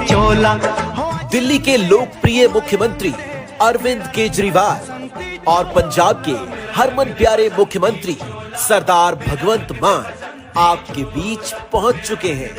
चोला। दिल्ली के लोकप्रिय मुख्यमंत्री अरविंद केजरीवाल और पंजाब के हरमन प्यारे मुख्यमंत्री सरदार भगवंत मान आपके बीच पहुंच चुके हैं।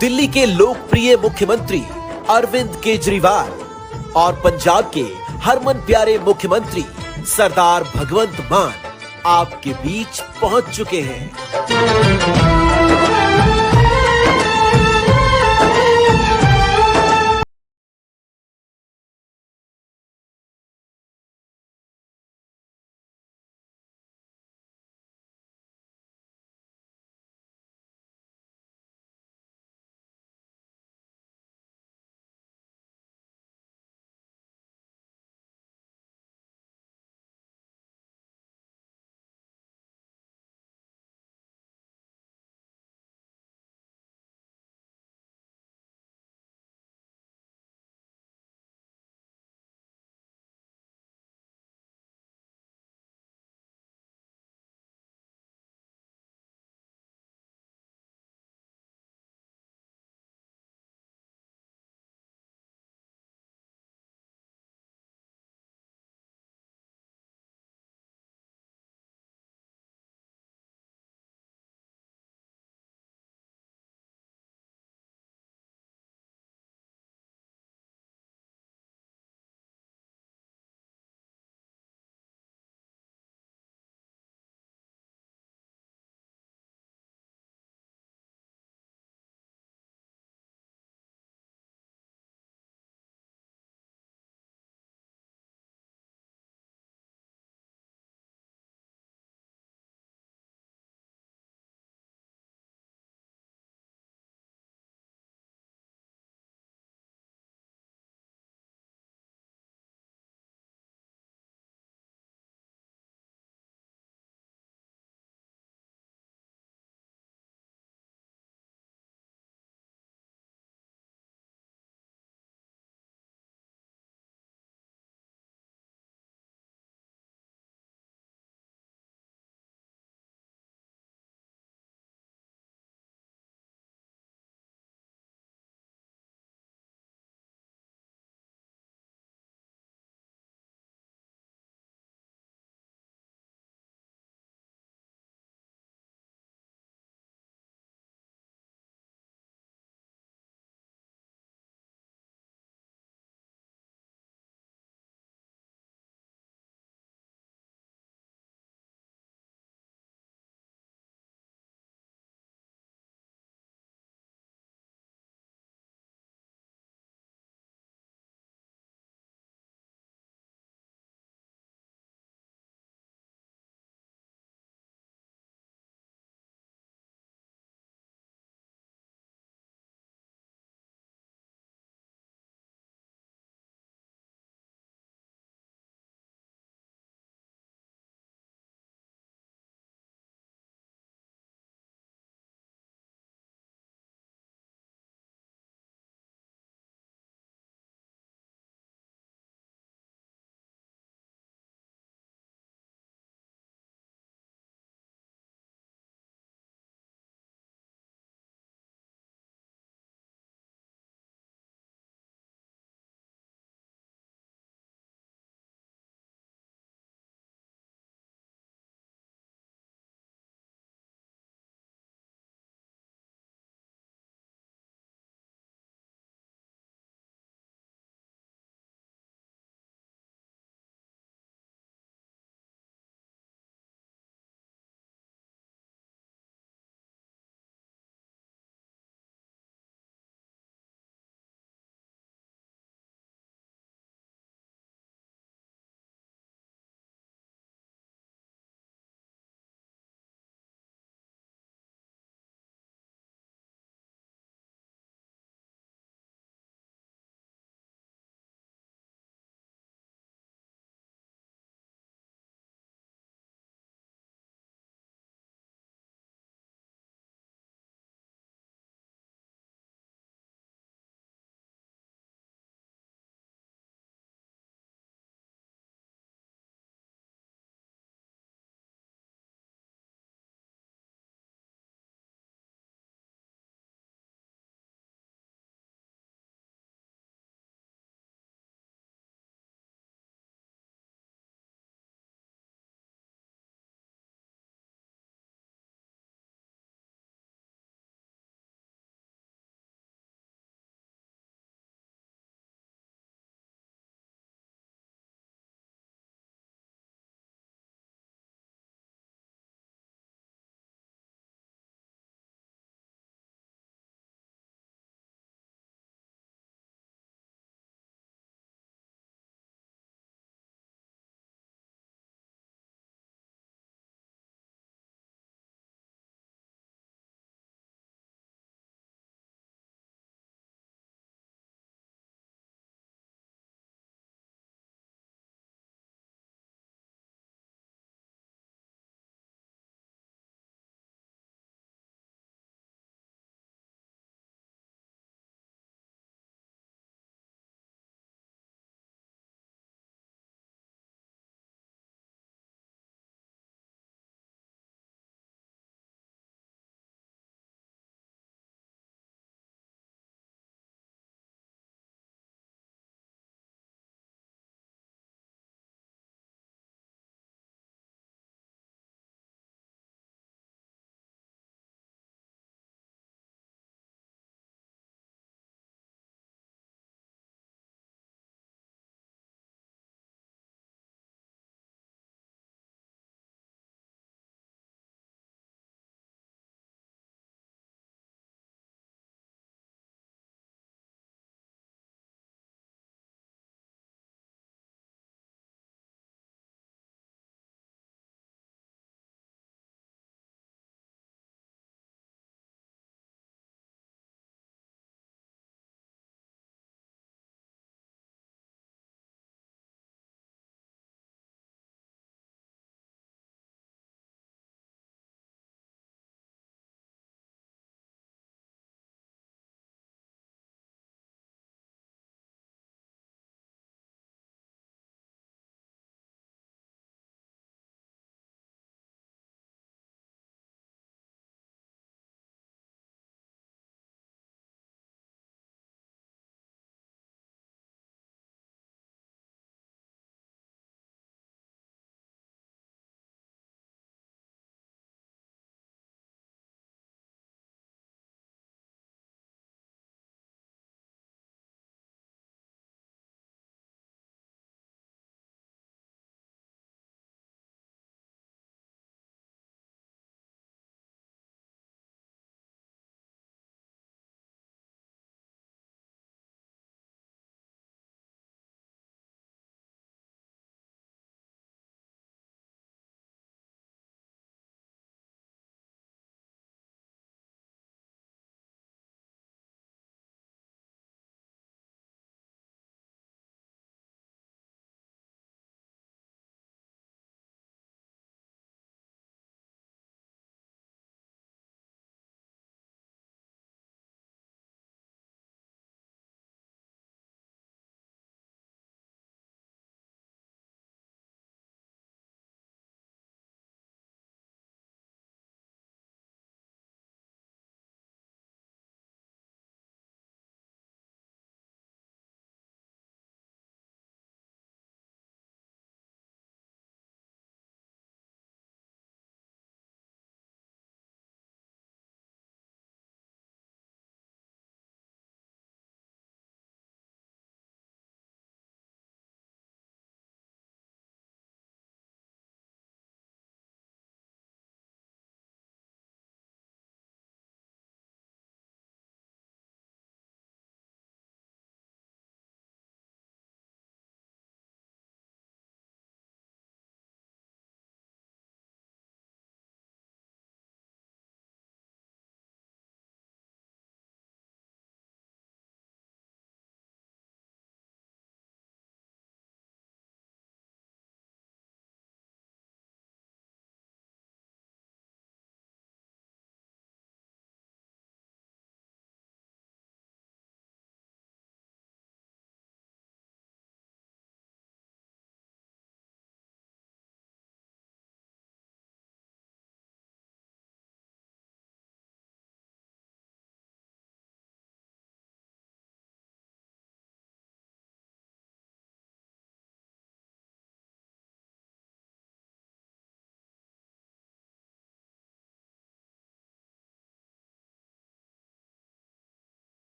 दिल्ली के लोकप्रिय मुख्यमंत्री अरविंद केजरीवाल और पंजाब के हरमन प्यारे मुख्यमंत्री सरदार भगवंत मान आपके बीच पहुंच चुके हैं।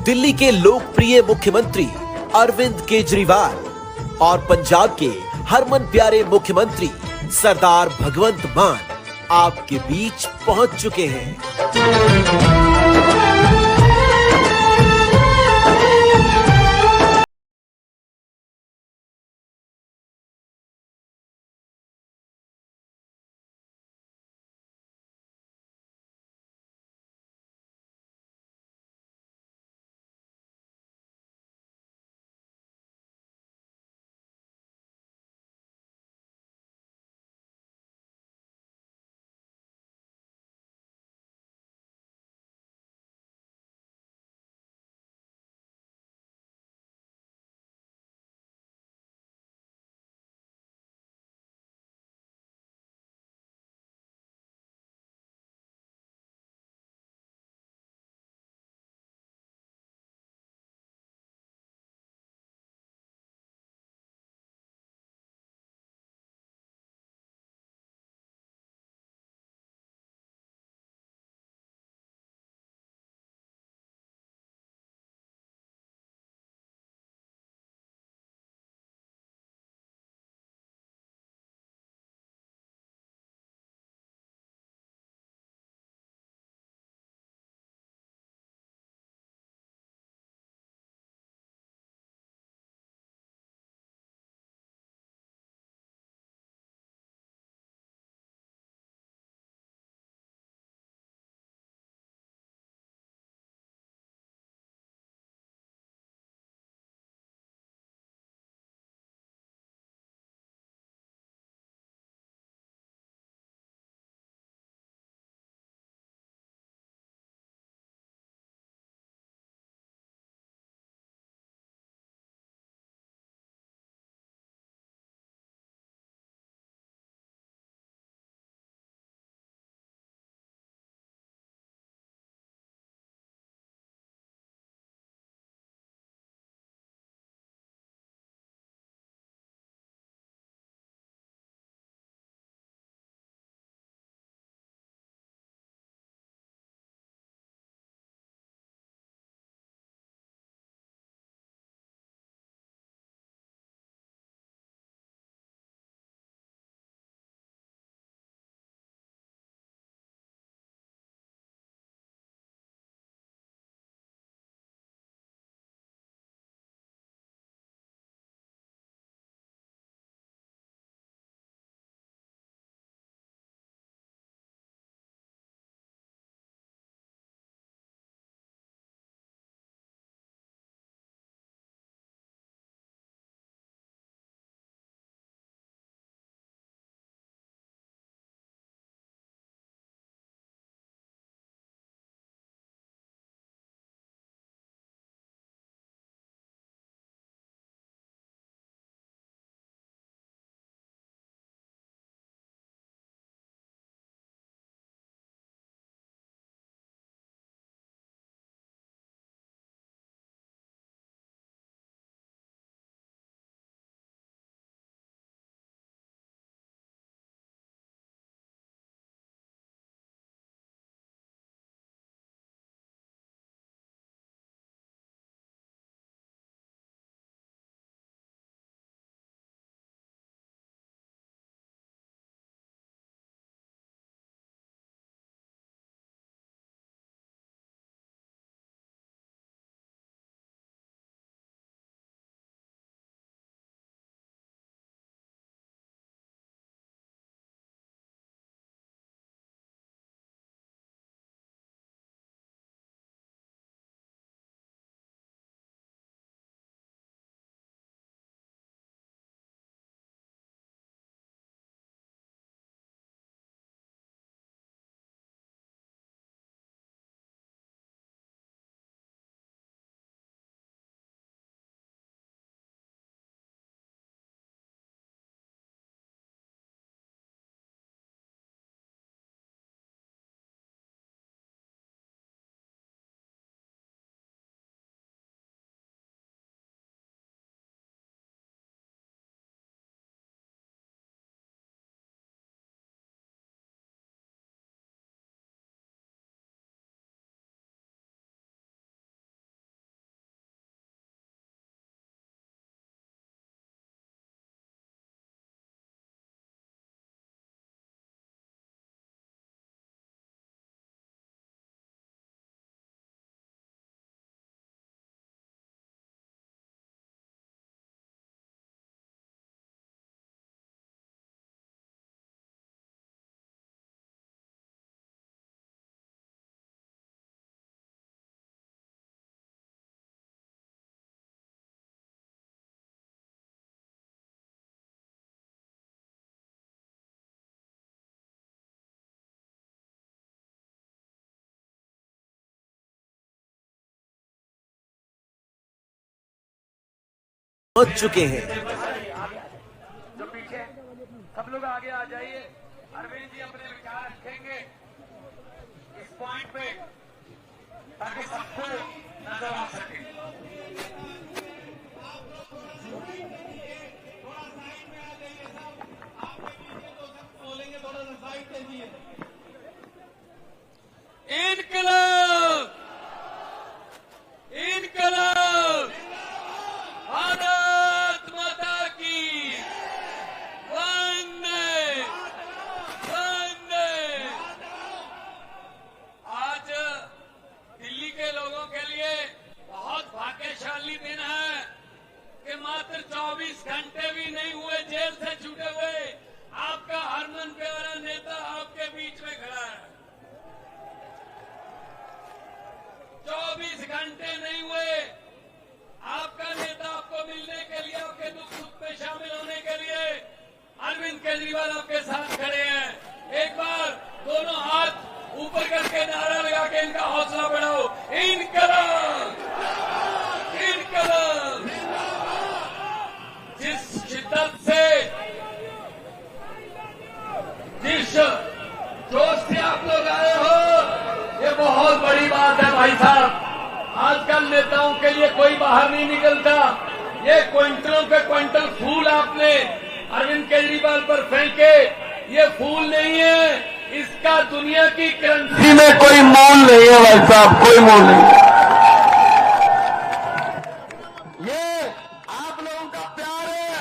दिल्ली के लोकप्रिय मुख्यमंत्री अरविंद केजरीवाल और पंजाब के हरमन प्यारे मुख्यमंत्री सरदार भगवंत मान आपके बीच पहुंच चुके हैं। पहुंच चुके हैं। जो पीछे सब लोग आगे आ जाइए। अरविंद जी अपने विचार रखेंगे इस पॉइंट पे ताकि सबको नजर आ सके। इनकलाब इनकलाब भारत माता की वंदे वंदे। आज दिल्ली के लोगों के लिए बहुत भाग्यशाली दिन है कि मात्र 24 घंटे भी नहीं हुए जेल से छूटे हुए आपका हरमन प्यारा नेता आपके बीच में खड़ा है। 24 घंटे नहीं हुए आपका नेता आपको मिलने के लिए, आपके दुख सुख में शामिल होने के लिए अरविंद केजरीवाल आपके साथ खड़े हैं। एक बार दोनों हाथ ऊपर करके नारा लगा के इनका हौसला बढ़ाओ। इनकलाब इनकलाब। जिस शिद्दत से जिस जोश से आप लोग आए हो, ये बहुत बड़ी बात है भाई साहब। आजकल नेताओं के लिए कोई बाहर नहीं निकलता। ये क्विंटलों पे क्विंटल फूल आपने अरविंद केजरीवाल पर फेंके, ये फूल नहीं है, इसका दुनिया की करेंसी में कोई मोल नहीं है भाई साहब, कोई मोल नहीं। ये आप लोगों का प्यार है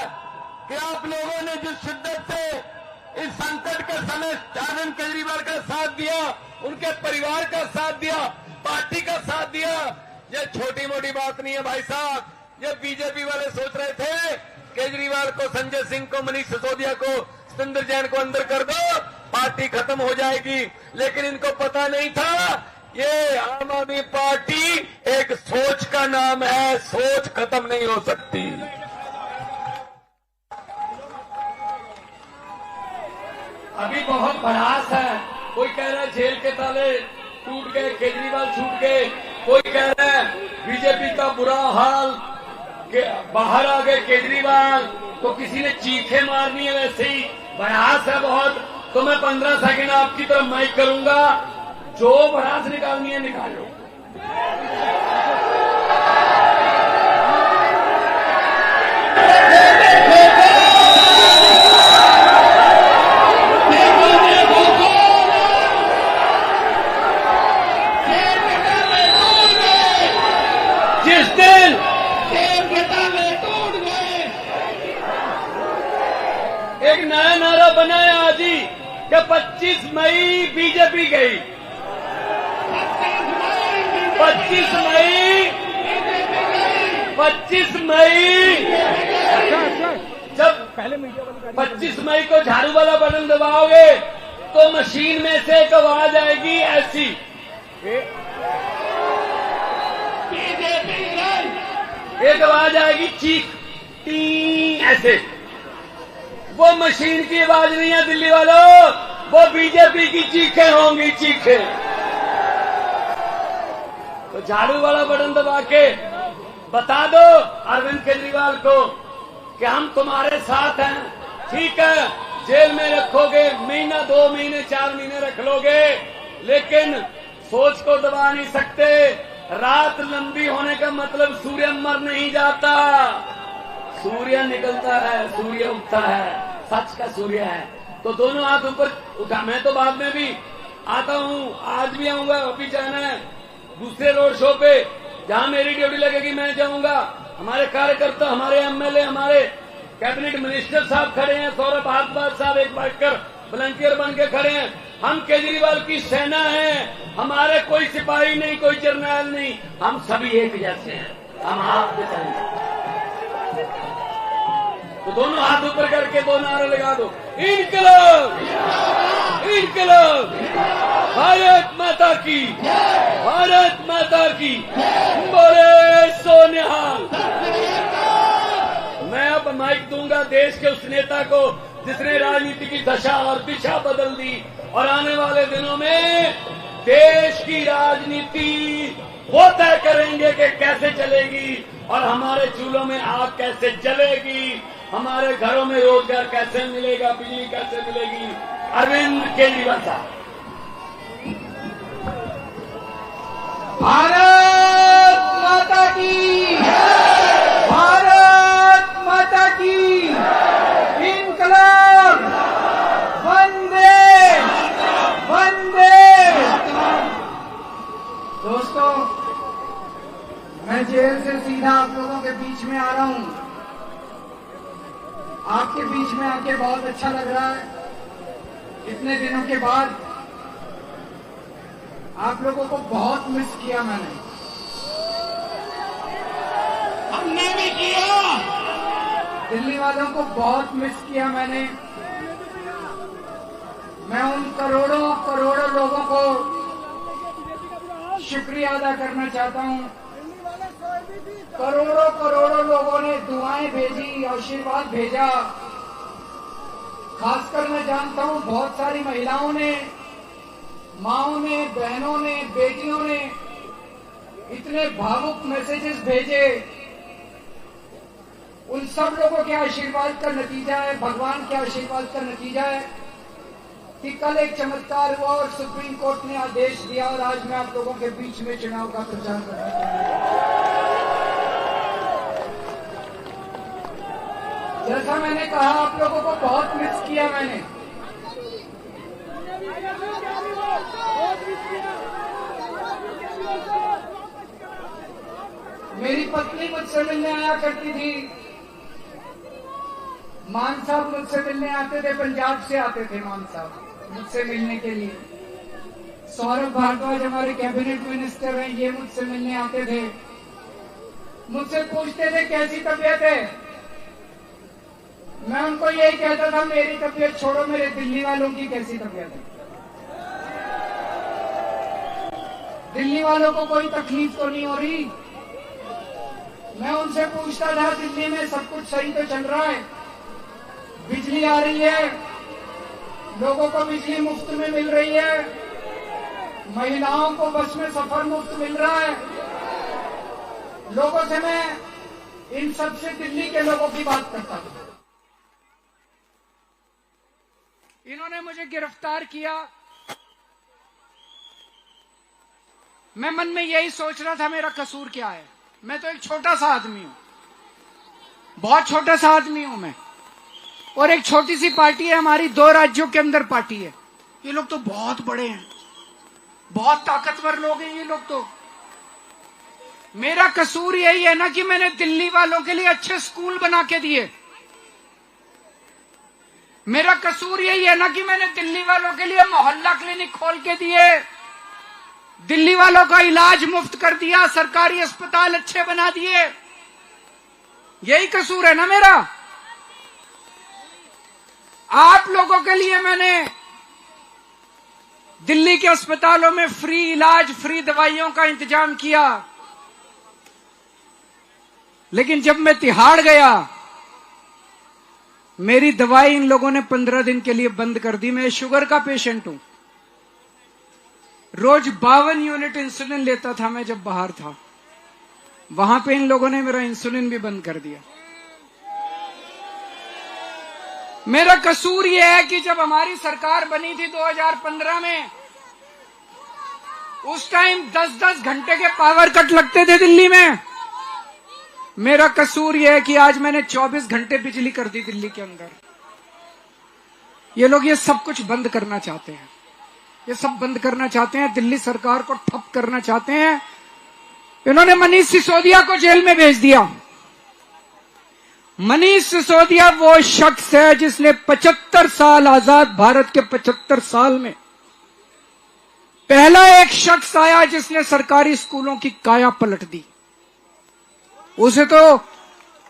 कि आप लोगों ने जिस शिद्दत से इस संकट के समय अरविंद केजरीवाल का साथ दिया, उनके परिवार का साथ दिया, पार्टी का साथ दिया। ये छोटी मोटी बात नहीं है भाई साहब। ये बीजेपी वाले सोच रहे थे केजरीवाल को, संजय सिंह को, मनीष सिसोदिया को, सतेंद्र जैन को अंदर कर दो, पार्टी खत्म हो जाएगी। लेकिन इनको पता नहीं था ये आम आदमी पार्टी एक सोच का नाम है, सोच खत्म नहीं हो सकती। अभी बहुत भड़ास है। कोई कह रहा है जेल के ताले टूट गए, केजरीवाल छूट गए। कोई कह रहा है बीजेपी का बुरा हाल, के बाहर आ गए केजरीवाल, तो किसी ने चीखे मारनी है। वैसे ही भड़ास है बहुत। तो मैं 15 सेकंड आपकी तरफ माइक करूंगा, जो भड़ास निकालनी है निकालो। जिस दिन एक नया नारा बनाया आज ही कि 25 मई बीजेपी गई। 25 मई जब 25 मई को झाड़ू वाला बटन दबाओगे तो मशीन में से एक आवाज आएगी ऐसी, एक आवाज आएगी चीख टी ऐसे। वो मशीन की आवाज नहीं है दिल्ली वालों, वो बीजेपी की चीखें होंगी, चीखें। तो झाड़ू वाला बटन दबा के बता दो अरविंद केजरीवाल को कि हम तुम्हारे साथ हैं। ठीक है, जेल में रखोगे, महीना, 2 महीने, 4 महीने रख लोगे, लेकिन सोच को दबा नहीं सकते। रात लंबी होने का मतलब सूर्य मर नहीं जाता, सूर्य निकलता है, सूर्य उगता है, सच का सूर्य है। तो दोनों हाथ ऊपर उठा। मैं तो बाद में भी आता हूँ, आज भी आऊंगा, अभी जाना है दूसरे रोड शो पे, जहां मेरी ड्यूटी लगेगी मैं जाऊंगा। हमारे कार्यकर्ता, हमारे एमएलए, हमारे कैबिनेट मिनिस्टर साहब खड़े हैं, सौरभ भारद्वाज साहब एक बैठकर वॉलंटियर बन के खड़े हैं। हम केजरीवाल की सेना है, हमारे कोई सिपाही नहीं, कोई जर्नैल नहीं, हम सभी एक जैसे हैं, हम हाथ में चलेंगे। तो दोनों हाथ ऊपर करके 2 नारे लगा दो, इनकलाब इनकलाब, भारत माता की, भारत माता की, बोले सो निहाल। मैं अब माइक दूंगा देश के उस नेता को जिसने राजनीति की दशा और दिशा बदल दी, और आने वाले दिनों में देश की राजनीति वो तय करेंगे कि कैसे चलेगी और हमारे चूल्हों में आग कैसे जलेगी, हमारे घरों में रोजगार कैसे मिलेगा, बिजली कैसे मिलेगी। अरविंद केजरीवाल साहब। भारत माता की, भारत माता की, इनकलाब, वंदे वंदे। दोस्तों, मैं जेल से सीधा आप लोगों के बीच में आ रहा हूं। आपके बीच में आके बहुत अच्छा लग रहा है। इतने दिनों के बाद आप लोगों को बहुत मिस किया मैंने। हमने भी किया। दिल्ली वालों को बहुत मिस किया मैंने। मैं उन करोड़ों करोड़ों लोगों को शुक्रिया अदा करना चाहता हूं। करोड़ों करोड़ों लोगों ने दुआएं भेजी, आशीर्वाद भेजा। खासकर मैं जानता हूं बहुत सारी महिलाओं ने, माओं ने, बहनों ने, बेटियों ने इतने भावुक मैसेजेस भेजे। उन सब लोगों के आशीर्वाद का नतीजा है, भगवान के आशीर्वाद का नतीजा है कि कल एक चमत्कार हुआ और सुप्रीम कोर्ट ने आदेश दिया और आज मैं आप लोगों के बीच में चुनाव का प्रचार कर रहा हूं। जैसा मैंने कहा, आप लोगों को बहुत मिस किया मैंने। मेरी पत्नी मुझसे मिलने आया करती थी, मान साहब मुझसे मिलने आते थे, पंजाब से आते थे मान साहब मुझसे मिलने के लिए। सौरभ भारद्वाज हमारे कैबिनेट मिनिस्टर हैं, ये मुझसे मिलने आते थे। मुझसे पूछते थे कैसी तबीयत है। मैं उनको यही कहता था मेरी तबीयत छोड़ो, मेरे दिल्ली वालों की कैसी तबीयत है। दिल्ली वालों को कोई तकलीफ तो नहीं हो रही। मैं उनसे पूछता था दिल्ली में सब कुछ सही तो चल रहा है, बिजली आ रही है, लोगों को बिजली मुफ्त में मिल रही है, महिलाओं को बस में सफर मुफ्त मिल रहा है। लोगों से मैं इन सबसे दिल्ली के लोगों की बात करता था। इन्होंने मुझे गिरफ्तार किया। मैं मन में यही सोच रहा था मेरा कसूर क्या है। मैं तो एक छोटा सा आदमी हूं, बहुत छोटा सा आदमी हूं मैं, और एक छोटी सी पार्टी है हमारी, 2 राज्यों के अंदर पार्टी है। ये लोग तो बहुत बड़े हैं, बहुत ताकतवर लोग हैं ये लोग तो। मेरा कसूर यही है ना कि मैंने दिल्ली वालों के लिए अच्छे स्कूल बना के दिए। मेरा कसूर यही है ना कि मैंने दिल्ली वालों के लिए मोहल्ला क्लिनिक खोल के दिए, दिल्ली वालों का इलाज मुफ्त कर दिया, सरकारी अस्पताल अच्छे बना दिए। यही कसूर है ना मेरा। आप लोगों के लिए मैंने दिल्ली के अस्पतालों में फ्री इलाज, फ्री दवाइयों का इंतजाम किया। लेकिन जब मैं तिहाड़ गया, मेरी दवाई इन लोगों ने 15 दिन के लिए बंद कर दी। मैं शुगर का पेशेंट हूं, रोज 52 यूनिट इंसुलिन लेता था मैं जब बाहर था। वहां पे इन लोगों ने मेरा इंसुलिन भी बंद कर दिया। मेरा कसूर यह है कि जब हमारी सरकार बनी थी 2015 में, उस टाइम 10-10 घंटे के पावर कट लगते थे दिल्ली में। मेरा कसूर यह है कि आज मैंने 24 घंटे बिजली कर दी दिल्ली के अंदर। ये लोग ये सब कुछ बंद करना चाहते हैं, ये सब बंद करना चाहते हैं, दिल्ली सरकार को ठप करना चाहते हैं। इन्होंने मनीष सिसोदिया को जेल में भेज दिया। मनीष सिसोदिया वो शख्स है जिसने 75 साल, आजाद भारत के 75 साल में पहला एक शख्स आया जिसने सरकारी स्कूलों की काया पलट दी। उसे तो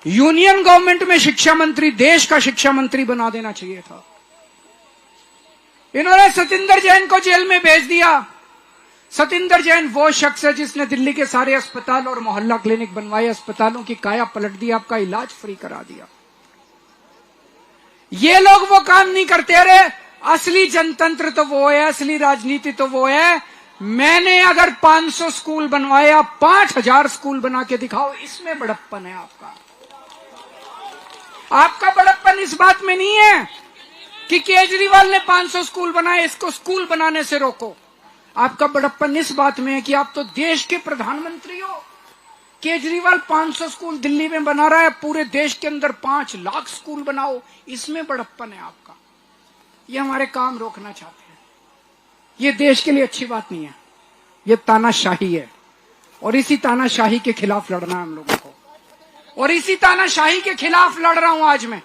यूनियन गवर्नमेंट में शिक्षा मंत्री, देश का शिक्षा मंत्री बना देना चाहिए था। इन्होंने सतिंदर जैन को जेल में भेज दिया। सतिंदर जैन वो शख्स है जिसने दिल्ली के सारे अस्पताल और मोहल्ला क्लिनिक बनवाए, अस्पतालों की काया पलट दी, आपका इलाज फ्री करा दिया। ये लोग वो काम नहीं करते। अरे असली जनतंत्र तो वो है, असली राजनीति तो वो है। मैंने अगर 500 स्कूल बनवाया, 5000 स्कूल बना के दिखाओ, इसमें बड़प्पन है आपका। आपका बड़प्पन इस बात में नहीं है कि केजरीवाल ने 500 स्कूल बनाए, इसको स्कूल बनाने से रोको। आपका बड़प्पन इस बात में है कि आप तो देश के प्रधानमंत्री हो। केजरीवाल 500 स्कूल दिल्ली में बना रहा है, पूरे देश के अंदर 5 लाख स्कूल बनाओ, इसमें बड़प्पन है आपका। ये हमारे काम रोकना चाहते हैं। ये देश के लिए अच्छी बात नहीं है, ये तानाशाही है, और इसी तानाशाही के खिलाफ लड़ना है हम लोगों को, और इसी तानाशाही के खिलाफ लड़ रहा हूं आज मैं।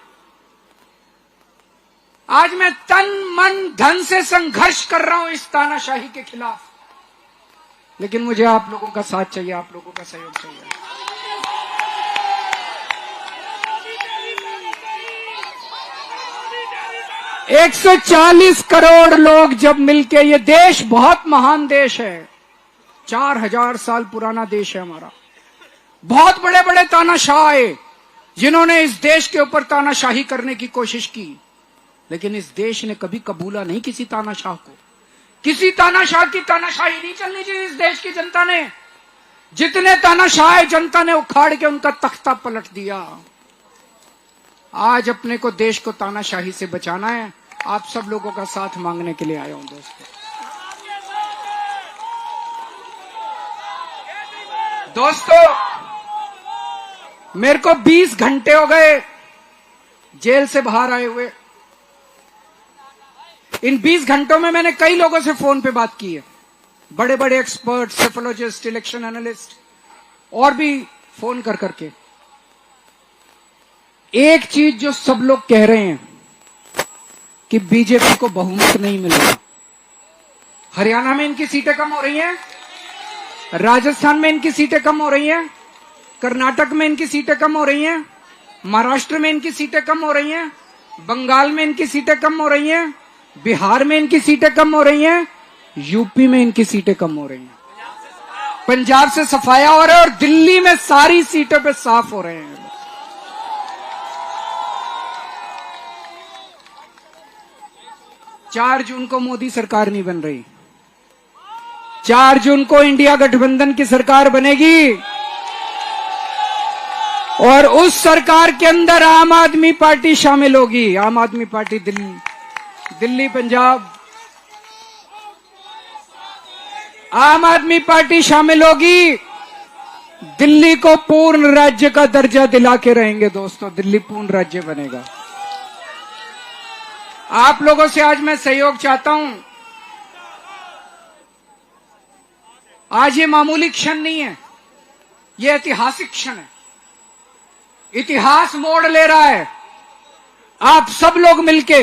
आज मैं तन मन धन से संघर्ष कर रहा हूं इस तानाशाही के खिलाफ, लेकिन मुझे आप लोगों का साथ चाहिए, आप लोगों का सहयोग चाहिए। एक 140 करोड़ लोग जब मिलके, ये देश बहुत महान देश है, 4000 साल पुराना देश है हमारा। बहुत बड़े बड़े तानाशाह आए जिन्होंने इस देश के ऊपर तानाशाही करने की कोशिश की, लेकिन इस देश ने कभी कबूला नहीं किसी तानाशाह को। किसी तानाशाह की तानाशाही नहीं चलनी चाहिए इस देश की जनता ने। जितने तानाशाह जनता ने उखाड़ के उनका तख्ता पलट दिया। आज अपने को देश को तानाशाही से बचाना है। आप सब लोगों का साथ मांगने के लिए आया हूं दोस्तों, मेरे को 20 घंटे हो गए जेल से बाहर आए हुए। इन 20 घंटों में मैंने कई लोगों से फोन पे बात की है, बड़े बड़े एक्सपर्ट, सेफोलॉजिस्ट, इलेक्शन एनालिस्ट, और भी फोन कर करके। एक चीज जो सब लोग कह रहे हैं कि बीजेपी को बहुमत नहीं मिल रहा। हरियाणा में इनकी सीटें कम हो रही हैं, राजस्थान में इनकी सीटें कम हो रही हैं, कर्नाटक में इनकी सीटें कम हो रही हैं, महाराष्ट्र में इनकी सीटें कम हो रही हैं, बंगाल में इनकी सीटें कम हो रही हैं, बिहार में इनकी सीटें कम हो रही हैं, यूपी में इनकी सीटें कम हो रही हैं, पंजाब से सफाया हो रहा है, और दिल्ली में सारी सीटों पे साफ हो रहे हैं। 4 जून को मोदी सरकार नहीं बन रही, 4 जून को इंडिया गठबंधन की सरकार बनेगी, और उस सरकार के अंदर आम आदमी पार्टी शामिल होगी। आम आदमी पार्टी दिल्ली पंजाब, आम आदमी पार्टी शामिल होगी। दिल्ली को पूर्ण राज्य का दर्जा दिला के रहेंगे दोस्तों, दिल्ली पूर्ण राज्य बनेगा। आप लोगों से आज मैं सहयोग चाहता हूं। आज ये मामूली क्षण नहीं है, ये ऐतिहासिक क्षण है। इतिहास मोड़ ले रहा है। आप सब लोग मिलके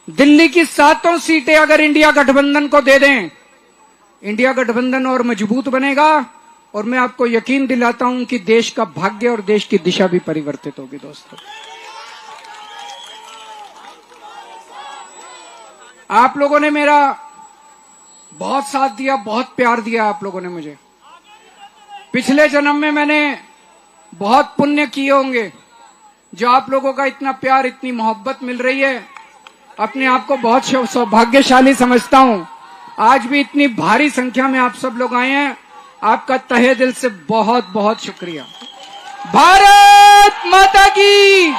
दिल्ली की 7 सीटें अगर इंडिया गठबंधन को दे दें, इंडिया गठबंधन और मजबूत बनेगा, और मैं आपको यकीन दिलाता हूं कि देश का भाग्य और देश की दिशा भी परिवर्तित होगी दोस्तों। आप लोगों ने मेरा बहुत साथ दिया, बहुत प्यार दिया आप लोगों ने मुझे। पिछले जन्म में मैंने बहुत पुण्य किए होंगे, जो आप लोगों का इतना प्यार, इतनी मोहब्बत मिल रही है। अपने आप को बहुत सौभाग्यशाली समझता हूं। आज भी इतनी भारी संख्या में आप सब लोग आए हैं, आपका तहे दिल से बहुत बहुत शुक्रिया। भारत माता की।